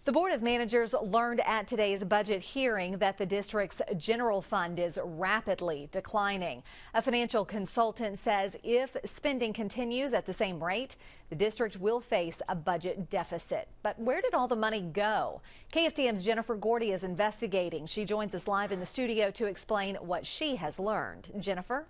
The Board of Managers learned at today's budget hearing that the district's general fund is rapidly declining. A financial consultant says if spending continues at the same rate, the district will face a budget deficit. But where did all the money go? KFDM's Jennifer Gordy is investigating. She joins us live in the studio to explain what she has learned. Jennifer?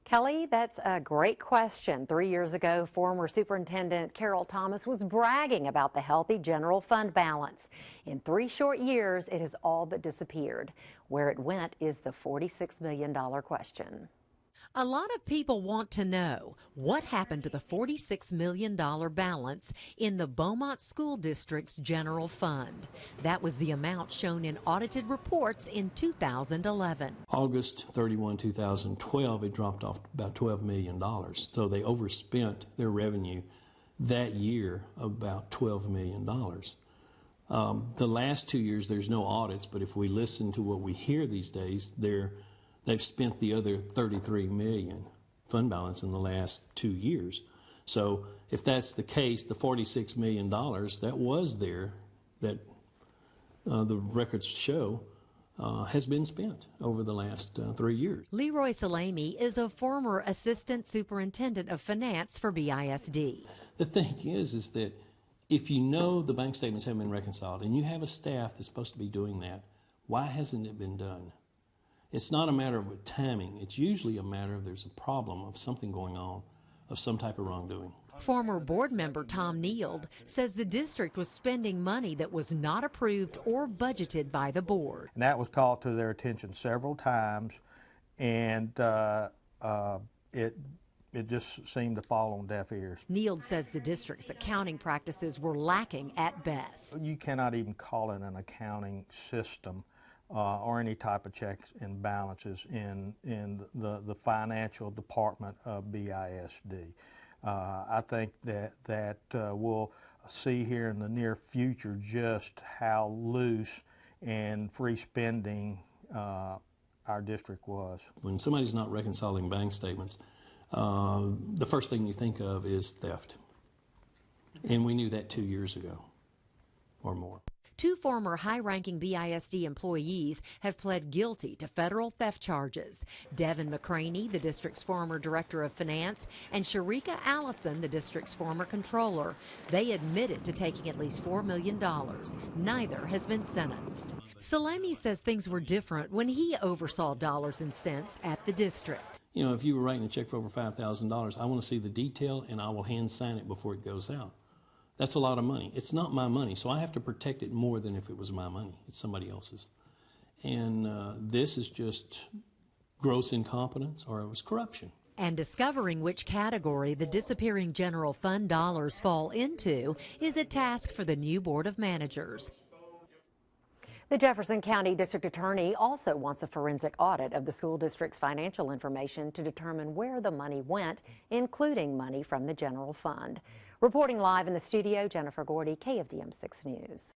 Kelly, that's a great question. 3 years ago, former Superintendent Carrol Thomas was bragging about the healthy general fund balance. In 3 short years, it has all but disappeared. Where it went is the $46 million question. A lot of people want to know what happened to the $46 million balance in the Beaumont School District's general fund. That was the amount shown in audited reports in 2011. August 31, 2012, it dropped off about $12 million. So they overspent their revenue that year about $12 million. The last 2 years, there's no audits, but if we listen to what we hear these days, they've spent the other $33 million fund balance in the last 2 years. So if that's the case, the $46 million that was there, that the records show, has been spent over the last 3 years. Leroy Saleme is a former Assistant Superintendent of Finance for BISD. The thing is that if you know the bank statements haven't been reconciled and you have a staff that's supposed to be doing that, why hasn't it been done? It's not a matter of timing. It's usually a matter of there's a problem of something going on, of some type of wrongdoing. Former board member Tom Neild says the district was spending money that was not approved or budgeted by the board. And that was called to their attention several times, and it just seemed to fall on deaf ears. Neild says the district's accounting practices were lacking at best. You cannot even call it an accounting system. Or any type of checks and balances in the financial department of BISD. I think that we'll see here in the near future just how loose and free spending our district was. When somebody's not reconciling bank statements, the first thing you think of is theft. And we knew that 2 years ago or more. 2 former high-ranking BISD employees have pled guilty to federal theft charges. Devin McCraney, the district's former director of finance, and Sharika Allison, the district's former controller. They admitted to taking at least $4 million. Neither has been sentenced. Saleme says things were different when he oversaw dollars and cents at the district. You know, if you were writing a check for over $5,000, I want to see the detail and I will hand sign it before it goes out. That's a lot of money. It's not my money, so I have to protect it more than if it was my money. It's somebody else's. And this is just gross incompetence, or it was corruption. And discovering which category the disappearing general fund dollars fall into is a task for the new Board of Managers. The Jefferson County District Attorney also wants a forensic audit of the school district's financial information to determine where the money went, including money from the general fund. Reporting live in the studio, Jennifer Gordy, KFDM 6 News.